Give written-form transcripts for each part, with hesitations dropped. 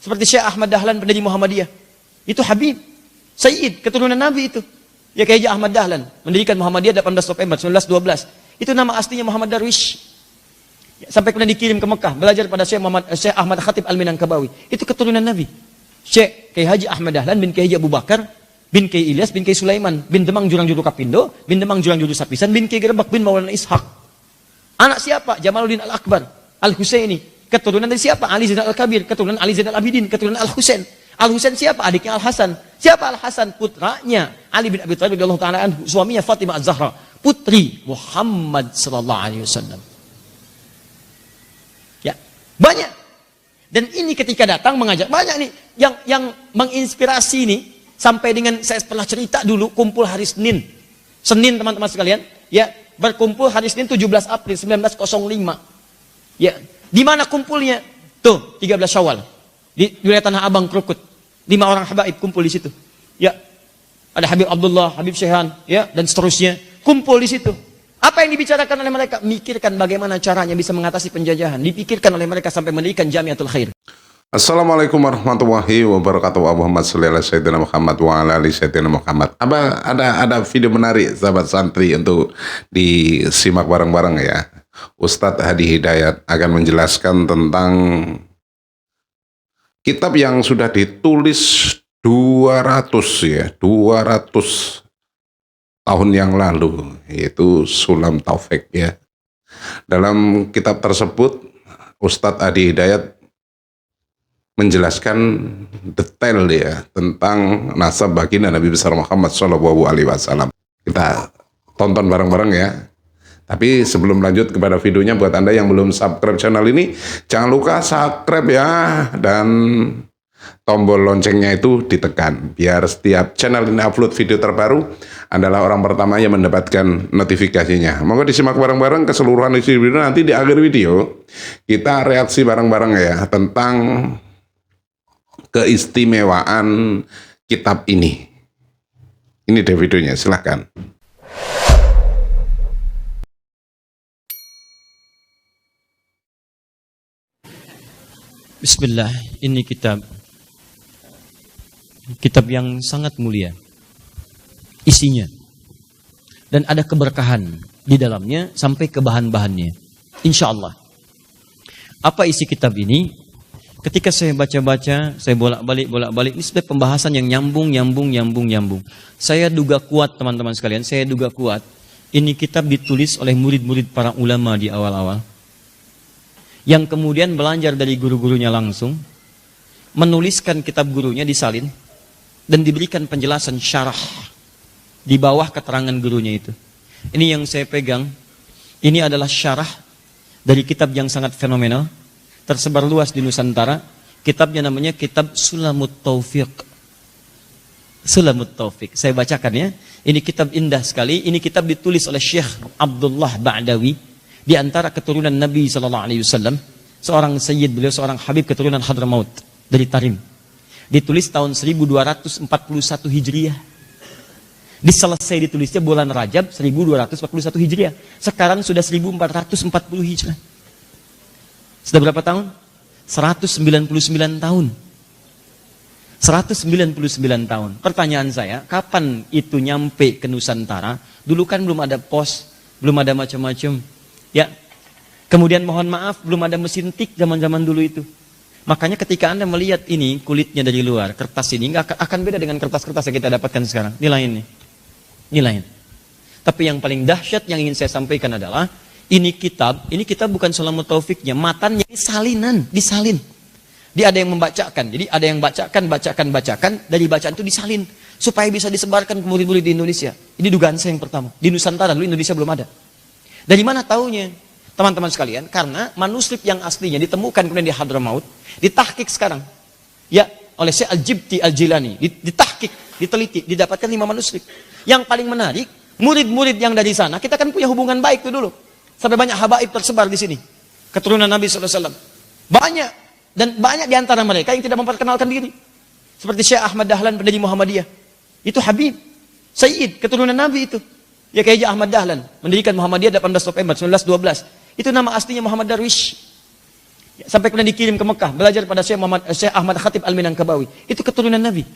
Seperti Syekh Ahmad Dahlan pendiri Muhammadiyah. Itu Habib, Sayyid, keturunan Nabi itu. Ya kayak Haji Ahmad Dahlan, mendirikan Muhammadiyah 18 November 1912. Itu nama aslinya Muhammad Darwish. Sampai kemudian dikirim ke Mekah, belajar pada Syekh Ahmad Khatib Al-Minangkabawi. Itu keturunan Nabi. Syekh Kiai Haji Ahmad Dahlan bin Kiai Haji Abu Bakar, bin Kiai Ilyas, bin Kiai Sulaiman, bin Demang Jurang Juru Kapindo, bin Demang Jurang Juru Sapisan, bin Kiai Gerbak, bin Maulana Ishaq. Anak siapa? Jamaluddin Al-Akbar, Al-Husaini. Keturunan dari siapa? Ali Zainal Al-Kabir, keturunan Ali Zainal Abidin, keturunan Al-Husain. Al-Husain siapa? Adiknya Al-Hasan. Siapa Al-Hasan? Putranya Allah bin Abi Thalib radhiyallahu taala anhu, suaminya Fatimah Az-Zahra, putri Muhammad sallallahu alaihi wasallam. Ya, banyak. Dan ini ketika datang mengajak banyak nih yang menginspirasi nih, sampai dengan saya pernah cerita dulu kumpul hari Senin. Senin teman-teman sekalian, ya, berkumpul hari Senin 17 April 1905. Ya, di mana kumpulnya? Tuh, 13 Syawal. Di wilayah Tanah Abang, Krukut. 5 orang habaib kumpul di situ. Ya. Ada Habib Abdullah, Habib Syekhan, ya, dan seterusnya. Kumpul di situ. Apa yang dibicarakan oleh mereka? Mikirkan bagaimana caranya bisa mengatasi penjajahan. Dipikirkan oleh mereka sampai mendirikan Jamiatul Khair. Assalamualaikum warahmatullahi wabarakatuh. Muhammad sallallahu alaihi wasallam Muhammad wa ala ali sayyidina Muhammad. Ada video menarik sahabat santri untuk disimak bareng-bareng ya. Ustadz Hadi Hidayat akan menjelaskan tentang kitab yang sudah ditulis 200 tahun yang lalu, yaitu Sulam Taufik ya. Dalam kitab tersebut Ustadz Hadi Hidayat menjelaskan detail ya tentang nasab baginda Nabi besar Muhammad SAW. Kita tonton bareng-bareng ya. Tapi sebelum lanjut kepada videonya, buat Anda yang belum subscribe channel ini, jangan lupa subscribe ya, dan tombol loncengnya itu ditekan, biar setiap channel ini upload video terbaru, adalah orang pertama yang mendapatkan notifikasinya. Monggo disimak bareng-bareng keseluruhan isi video. Nanti di akhir video, kita reaksi bareng-bareng ya, tentang keistimewaan kitab ini. Ini deh videonya, silahkan. Bismillah, ini kitab yang sangat mulia isinya, dan ada keberkahan di dalamnya sampai ke bahan-bahannya, insya Allah. Apa isi kitab ini? Ketika saya baca-baca, saya bolak-balik, ini sebenarnya pembahasan yang nyambung. Saya duga kuat teman-teman sekalian, ini kitab ditulis oleh murid-murid para ulama di awal-awal, yang kemudian belajar dari guru-gurunya langsung, menuliskan kitab gurunya, disalin, dan diberikan penjelasan syarah di bawah keterangan gurunya itu. Ini yang saya pegang, ini adalah syarah dari kitab yang sangat fenomenal, tersebar luas di Nusantara. Kitabnya namanya Kitab Sulamut Taufik. Sulamut Taufik, saya bacakan ya. Ini kitab indah sekali, ini kitab ditulis oleh Syekh Abdullah Ba'dawi, di antara keturunan Nabi SAW, seorang sayyid beliau, seorang habib keturunan Hadramaut dari Tarim. Ditulis tahun 1241 Hijriah. Diselesai ditulisnya bulan Rajab 1241 Hijriah. Sekarang sudah 1440 Hijrah. Sudah berapa tahun? 199 tahun. 199 tahun. Pertanyaan saya, kapan itu nyampe ke Nusantara? Dulu kan belum ada pos, belum ada macam-macam. Ya, kemudian mohon maaf belum ada mesin tik zaman-zaman dulu itu. Makanya ketika Anda melihat ini kulitnya dari luar, kertas ini nggak akan beda dengan kertas-kertas yang kita dapatkan sekarang. Ini lain. Tapi yang paling dahsyat yang ingin saya sampaikan adalah ini kitab bukan Sulamut Taufiknya, matanya ini salinan, disalin. Dia ada yang membacakan, jadi ada yang bacakan, dari bacaan itu disalin supaya bisa disebarkan ke murid-murid di Indonesia. Ini dugaan saya yang pertama. Di Nusantara dulu Indonesia belum ada. Dari mana taunya? Teman-teman sekalian, karena manuskrip yang aslinya ditemukan kemudian di Hadramaut, ditahkik sekarang ya oleh Syekh Al-Jibti Al-Jilani, ditahkik, diteliti, didapatkan 5 manuskrip. Yang paling menarik, murid-murid yang dari sana, kita kan punya hubungan baik tuh dulu. Sampai banyak habaib tersebar di sini. Keturunan Nabi SAW. Banyak, dan banyak di antara mereka yang tidak memperkenalkan diri. Seperti Syekh Ahmad Dahlan pendiri Muhammadiyah. Itu Habib, Sayyid, keturunan Nabi itu. Ya kayak Haji Ahmad Dahlan, mendirikan Muhammadiyah 18 November 1912. Itu nama aslinya Muhammad Darwish. Sampai kemudian dikirim ke Mekah, belajar pada Syekh Ahmad Khatib Al-Minangkabawi. Itu keturunan Nabi.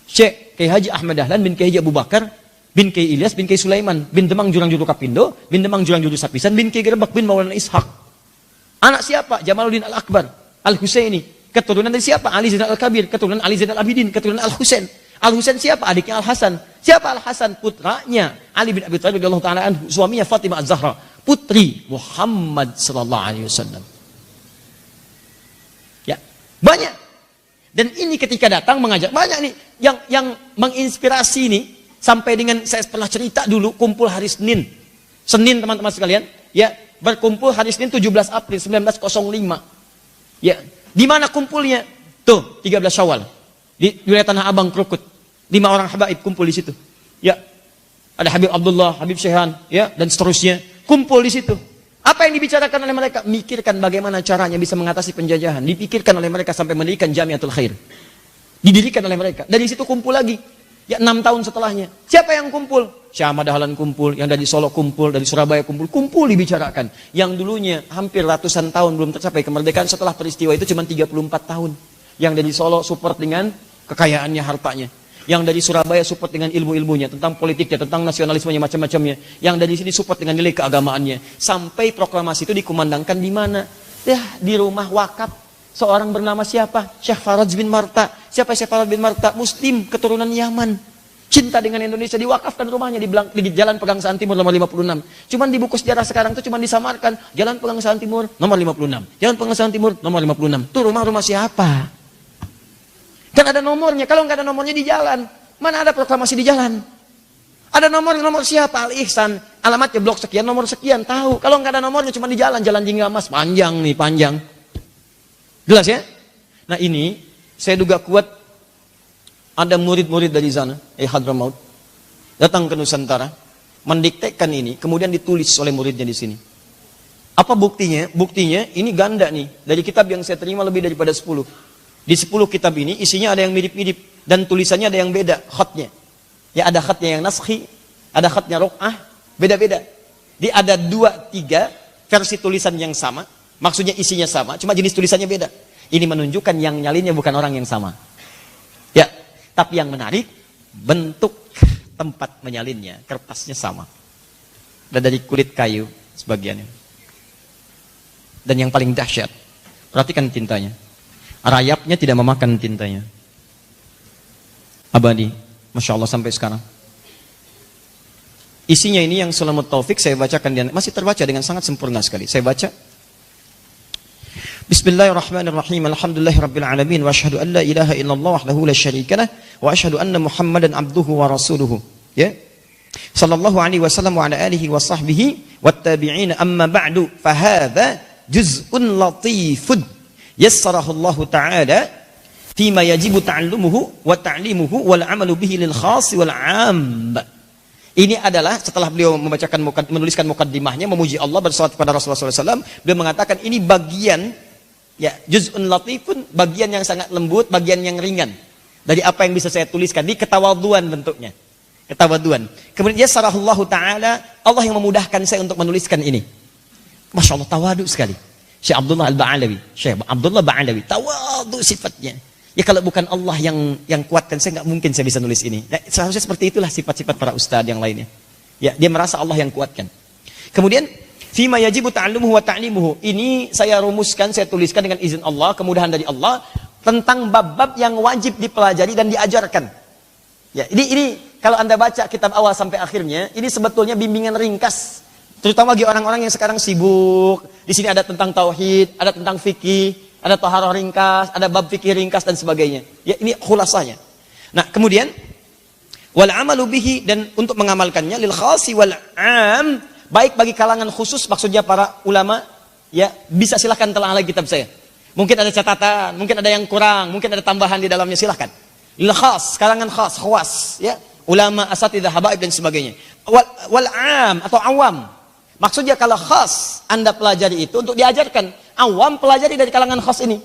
Syekh Kiai Haji Ahmad Dahlan bin Kiai Haji Abu Bakar, bin Kiai Ilyas, bin Kiai Sulaiman, bin Demang Jurang Juru Kapindo, bin Demang Jurang Juru Sapisan, bin Kiai Gerebek, bin Maulana Ishaq. Anak siapa? Jamaluddin Al-Akbar, Al-Husaini. Keturunan dari siapa? Ali Zainal Al-Kabir, keturunan Ali Zainal Abidin, keturunan Al-Husain. Al-Husain siapa? Adiknya Al-Hasan. Siapa Al-Hasan? Putranya Ali bin Abi Thalib radhiyallahu taala anhu, suaminya Fatimah Az-Zahra, putri Muhammad sallallahu alaihi wasallam. Ya, banyak. Dan ini ketika datang mengajak banyak nih yang menginspirasi nih, sampai dengan saya pernah cerita dulu kumpul hari Senin. Senin teman-teman sekalian, ya, berkumpul hari Senin 17 April 1905. Ya, di mana kumpulnya? Tuh, 13 Syawal. Di wilayah Tanah Abang Krukut. 5 orang habaib kumpul di situ. Ya. Ada Habib Abdullah, Habib Syekhan, ya, dan seterusnya. Kumpul di situ. Apa yang dibicarakan oleh mereka? Mikirkan bagaimana caranya bisa mengatasi penjajahan. Dipikirkan oleh mereka sampai mendirikan Jamiatul Khair. Didirikan oleh mereka. Dari situ kumpul lagi. Ya, 6 tahun setelahnya. Siapa yang kumpul? Syekh Ahmad Dahlan kumpul, yang dari Solo kumpul, dari Surabaya kumpul. Kumpul dibicarakan. Yang dulunya hampir ratusan tahun belum tercapai kemerdekaan, setelah peristiwa itu cuma 34 tahun. Yang dari Solo support dengan kekayaannya, hartanya. Yang dari Surabaya support dengan ilmu-ilmunya, tentang politiknya, tentang nasionalismenya, macam-macamnya. Yang dari sini support dengan nilai keagamaannya. Sampai proklamasi itu dikumandangkan di mana? Ya, di rumah wakaf seorang bernama siapa? Syekh Faraj bin Marta. Siapa Syekh Faraj bin Marta? Muslim, keturunan Yaman. Cinta dengan Indonesia, diwakafkan rumahnya di Jalan Pegangsaan Timur nomor 56. Cuman di buku sejarah sekarang itu cuman disamarkan Jalan Pegangsaan Timur nomor 56. Jalan Pegangsaan Timur nomor 56. Itu rumah-rumah siapa? Kan ada nomornya. Kalau nggak ada nomornya di jalan, mana ada proklamasi di jalan? Ada nomor siapa? Al Ihsan, alamatnya blok sekian, nomor sekian, tahu. Kalau nggak ada nomornya cuma di jalan Jinggamas, panjang nih, panjang. Jelas ya? Nah ini saya duga kuat ada murid-murid dari sana, Hadramaut, datang ke Nusantara, mendiktekan ini, kemudian ditulis oleh muridnya di sini. Apa buktinya? Buktinya ini ganda nih, dari kitab yang saya terima lebih daripada 10. Di 10 kitab ini isinya ada yang mirip-mirip dan tulisannya ada yang beda, khatnya. Ya, ada khatnya yang naskhi, ada khatnya rok'ah, beda-beda. Di ada 2-3 versi tulisan yang sama, maksudnya isinya sama, cuma jenis tulisannya beda. Ini menunjukkan yang nyalinnya bukan orang yang sama. Ya, tapi yang menarik, bentuk tempat menyalinnya, kertasnya sama. Dan dari kulit kayu sebagiannya. Dan yang paling dahsyat, perhatikan tintanya. Rayapnya tidak memakan tintanya. Abadi, Masya Allah sampai sekarang. Isinya ini yang Sulamut Taufik saya bacakan, masih terbaca dengan sangat sempurna sekali. Saya baca. Bismillahirrahmanirrahim. Alhamdulillahirabbil alamin wa asyhadu an la ilaha illallah wahdahu la syarikalah wa asyhadu anna Muhammadan abduhu wa rasuluhu. Ya. Sallallahu alaihi wasallam wa ala alihi wa sahbihi wat tabi'in, amma ba'du, fa hadza juz'un latifun yassarahu Allah Ta'ala fima yajibu ta'allumuhu wa ta'limuhu wal 'amalu bihi lil khas wal 'am. Ini adalah setelah beliau menuliskan mukaddimahnya memuji Allah, bersalawat kepada Rasulullah SAW, beliau mengatakan ini bagian, ya, juz'un latifun, bagian yang sangat lembut, bagian yang ringan dari apa yang bisa saya tuliskan, di ketawaduan bentuknya, ketawaduan. Kemudian yassarahu Allah Ta'ala, Allah yang memudahkan saya untuk menuliskan ini. Masya Allah, tawadu sekali. Syekh Abdullah Al-Ba'alawi, Syekh Abdullah Ba'alawi, tawadu sifatnya. Ya, kalau bukan Allah yang kuatkan saya, nggak mungkin saya bisa nulis ini. Ya, seharusnya seperti itulah sifat-sifat para ustadz yang lainnya. Ya, dia merasa Allah yang kuatkan. Kemudian, fima yajibu ta'allumuhu wa ta'limuhu. Ini saya rumuskan, saya tuliskan dengan izin Allah, kemudahan dari Allah, tentang bab-bab yang wajib dipelajari dan diajarkan. Ya, ini kalau Anda baca kitab awal sampai akhirnya, ini sebetulnya bimbingan ringkas. Terutama bagi orang-orang yang sekarang sibuk. Di sini ada tentang tauhid, ada tentang fikih, ada taharah ringkas, ada bab fikih ringkas dan sebagainya. Ya, ini khulasanya. Nah, kemudian wal 'amalu bihi, dan untuk mengamalkannya lil khasi wal 'am, baik bagi kalangan khusus, maksudnya para ulama, ya, bisa silahkan telah lagi kitab saya. Mungkin ada catatan, mungkin ada yang kurang, mungkin ada tambahan di dalamnya, silahkan. Lil khas, kalangan khas, khawas, ya, ulama, asatidzah, habaib dan sebagainya. Wal 'am atau awam. Maksudnya kalau khas Anda pelajari itu untuk diajarkan, awam pelajari dari kalangan khas ini.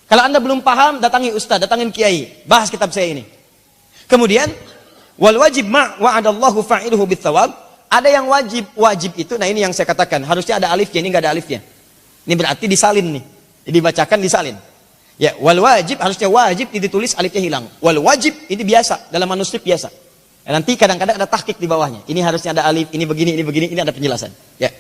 Kalau Anda belum paham, datangi ustaz, datangin kiai, bahas kitab saya ini. Kemudian wal wajib ma wa'adallahu fa'iluhu bitsawab. Ada yang wajib itu, nah ini yang saya katakan, harusnya ada alifnya, ini enggak ada alifnya. Ini berarti disalin nih. Dibacakan, disalin. Ya, wal wajib, harusnya wajib ditulis alifnya hilang. Wal wajib ini biasa, dalam manuskrip biasa. Ya, nanti kadang-kadang ada tahqiq di bawahnya. Ini harusnya ada alif, ini begini, ini ada penjelasan. Ya.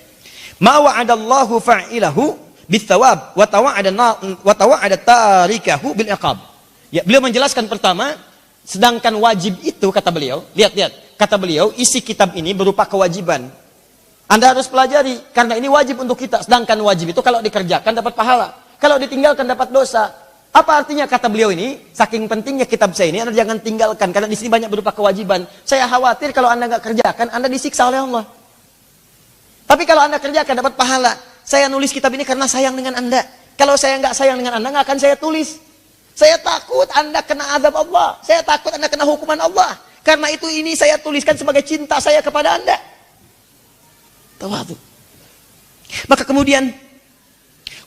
Ma wa'adallahu fa'ilahu bitsawab wa tawa'ada tarikahu bil iqab. Ya, beliau menjelaskan pertama, sedangkan wajib itu kata beliau, lihat, kata beliau, isi kitab ini berupa kewajiban. Anda harus pelajari karena ini wajib untuk kita. Sedangkan wajib itu kalau dikerjakan dapat pahala, kalau ditinggalkan dapat dosa. Apa artinya kata beliau ini? Saking pentingnya kitab saya ini, Anda jangan tinggalkan karena di sini banyak berupa kewajiban. Saya khawatir kalau Anda nggak kerjakan, Anda disiksa oleh Allah. Tapi kalau Anda kerjakan dapat pahala. Saya nulis kitab ini karena sayang dengan Anda. Kalau saya nggak sayang dengan Anda, nggak akan saya tulis. Saya takut Anda kena azab Allah. Saya takut Anda kena hukuman Allah. Karena itu ini saya tuliskan sebagai cinta saya kepada Anda. Tawadhu. Maka kemudian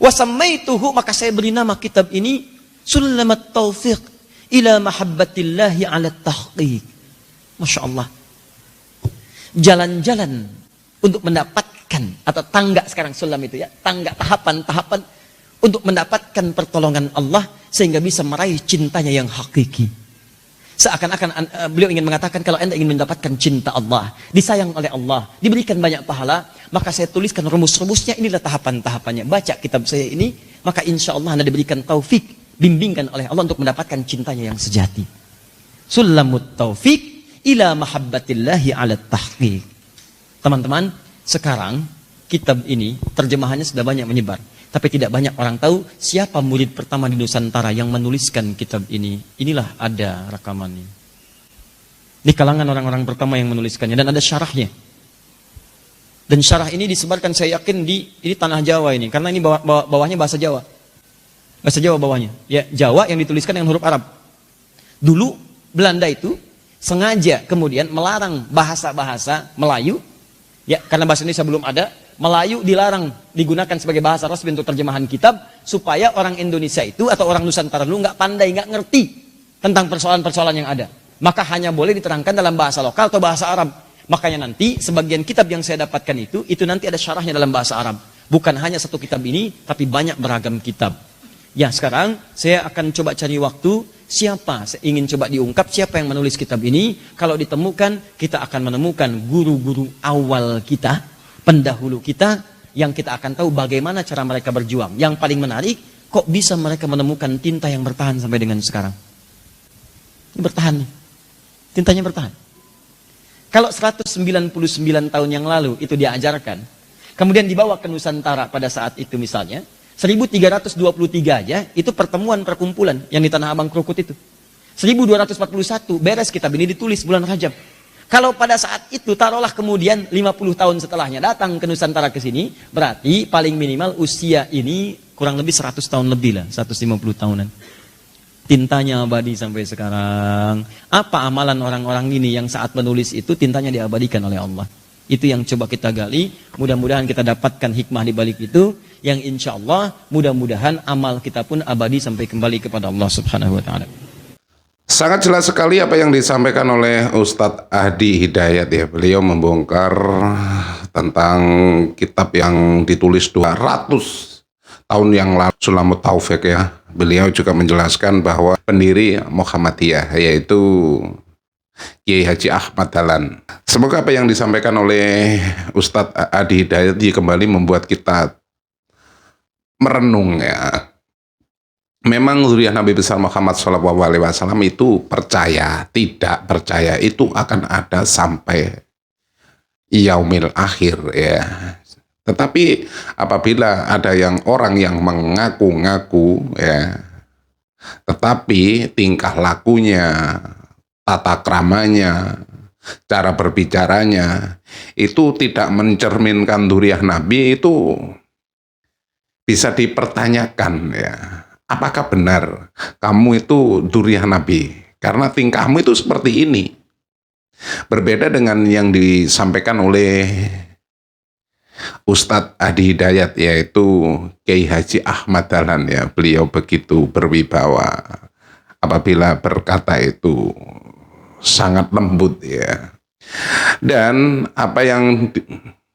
wasammaituhu, maka saya beri nama kitab ini Sulamat Taufiq ila mahabbatillahi ala tahqiq. Masya Allah. Jalan-jalan untuk mendapatkan, atau tangga sekarang sulam itu ya, tangga tahapan-tahapan untuk mendapatkan pertolongan Allah sehingga bisa meraih cintanya yang hakiki. Seakan-akan beliau ingin mengatakan kalau Anda ingin mendapatkan cinta Allah, disayang oleh Allah, diberikan banyak pahala, maka saya tuliskan rumus-rumusnya, inilah tahapan-tahapannya. Baca kitab saya ini, maka insya Allah Anda diberikan taufik, bimbingan oleh Allah untuk mendapatkan cintanya yang sejati. Sulamut taufiq ila mahabbatillahi ala tahqiq. Teman-teman, sekarang kitab ini terjemahannya sudah banyak menyebar. Tapi tidak banyak orang tahu siapa murid pertama di Nusantara yang menuliskan kitab ini. Inilah ada rekamannya. Di kalangan orang-orang pertama yang menuliskannya. Dan ada syarahnya. Dan syarah ini disebarkan saya yakin di ini tanah Jawa ini. Karena ini bawahnya bahasa Jawa. Bahasa Jawa bawahnya. Ya, Jawa yang dituliskan dengan huruf Arab. Dulu Belanda itu sengaja kemudian melarang bahasa-bahasa Melayu. Ya, karena bahasa Indonesia belum ada, Melayu dilarang digunakan sebagai bahasa resmi untuk terjemahan kitab, supaya orang Indonesia itu atau orang Nusantara dulu nggak pandai, nggak ngerti tentang persoalan-persoalan yang ada. Maka hanya boleh diterangkan dalam bahasa lokal atau bahasa Arab. Makanya nanti sebagian kitab yang saya dapatkan itu nanti ada syarahnya dalam bahasa Arab. Bukan hanya satu kitab ini, tapi banyak beragam kitab. Ya, sekarang saya akan coba cari waktu, siapa, saya ingin coba diungkap siapa yang menulis kitab ini. Kalau ditemukan, kita akan menemukan guru-guru awal kita, pendahulu kita, yang kita akan tahu bagaimana cara mereka berjuang. Yang paling menarik, kok bisa mereka menemukan tinta yang bertahan sampai dengan sekarang. Ini bertahan nih, tintanya bertahan. Kalau 199 tahun yang lalu itu diajarkan, kemudian dibawa ke Nusantara pada saat itu misalnya, 1323 aja, itu pertemuan perkumpulan yang di Tanah Abang Krukut itu. 1241 beres kitab ini ditulis bulan Rajab. Kalau pada saat itu, taruhlah kemudian 50 tahun setelahnya datang ke Nusantara ke sini, berarti paling minimal usia ini kurang lebih 100 tahun lebih lah, 150 tahunan. Tintanya abadi sampai sekarang. Apa amalan orang-orang ini yang saat menulis itu tintanya diabadikan oleh Allah? Itu yang coba kita gali, mudah-mudahan kita dapatkan hikmah di balik itu, yang insya Allah mudah-mudahan amal kita pun abadi sampai kembali kepada Allah Subhanahu wa Ta'ala. Sangat jelas sekali apa yang disampaikan oleh Ustadz Ahdi Hidayat ya. Beliau membongkar tentang kitab yang ditulis 200 tahun yang lalu, Sulamut Taufiq ya. Beliau juga menjelaskan bahwa pendiri Muhammadiyah yaitu Kiai Haji Ahmad Dahlan. Semoga apa yang disampaikan oleh Ustadz Ahdi Hidayat kembali membuat kita merenung ya. Memang zuriyah Nabi besar Muhammad SAW itu percaya, tidak percaya itu akan ada sampai yaumil akhir ya. Tetapi apabila ada orang yang mengaku-ngaku ya, tetapi tingkah lakunya, tata kramanya, cara berbicaranya itu tidak mencerminkan zuriyah Nabi, itu bisa dipertanyakan ya. Apakah benar kamu itu zuriyah Nabi? Karena tingkahmu itu seperti ini. Berbeda dengan yang disampaikan oleh Ustadz Ahdi Hidayat yaitu Kiai Haji Ahmad Dahlan ya. Beliau begitu berwibawa. Apabila berkata itu sangat lembut ya. Dan apa yang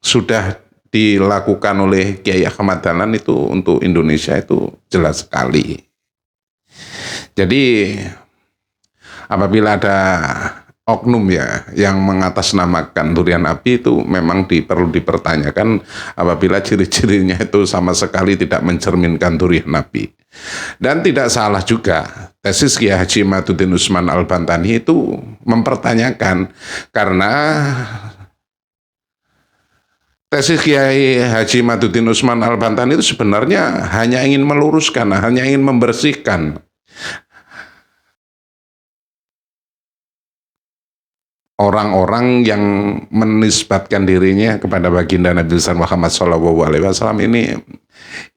sudah dilakukan oleh Kiai Ahmad Dahlan itu untuk Indonesia itu jelas sekali. Jadi apabila ada oknum ya yang mengatasnamakan durian api itu memang perlu dipertanyakan apabila ciri-cirinya itu sama sekali tidak mencerminkan durian api. Dan tidak salah juga tesis Kiai Haji Imaduddin Usman Al-Bantani itu mempertanyakan, karena tesis Kiai Haji Imaduddin Usman Al-Bantani itu sebenarnya hanya ingin meluruskan, hanya ingin membersihkan orang-orang yang menisbatkan dirinya kepada baginda Nabi besar Muhammad SAW ini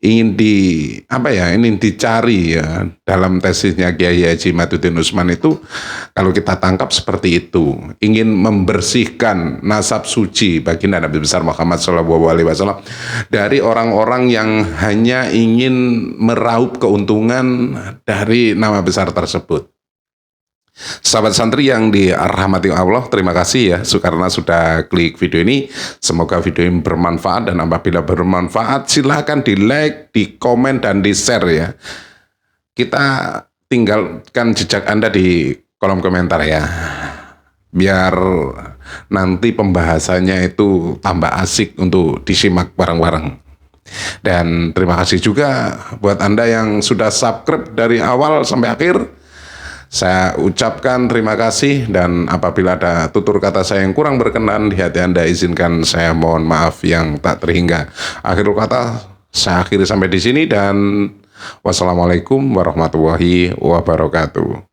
ingin ingin dicari ya dalam tesisnya Kiai Haji Imaduddin Usman itu, kalau kita tangkap seperti itu, ingin membersihkan nasab suci baginda Nabi besar Muhammad SAW dari orang-orang yang hanya ingin meraup keuntungan dari nama besar tersebut. Sahabat santri yang dirahmati Allah, terima kasih ya karena sudah klik video ini. Semoga video ini bermanfaat, dan apabila bermanfaat silahkan di like, di komen, dan di share ya. Kita tinggalkan jejak Anda di kolom komentar ya, biar nanti pembahasannya itu tambah asik untuk disimak bareng-bareng. Dan terima kasih juga buat Anda yang sudah subscribe dari awal sampai akhir. Saya ucapkan terima kasih, dan apabila ada tutur kata saya yang kurang berkenan di hati Anda, izinkan saya mohon maaf yang tak terhingga. Akhirul kata saya akhiri sampai di sini, dan wassalamualaikum warahmatullahi wabarakatuh.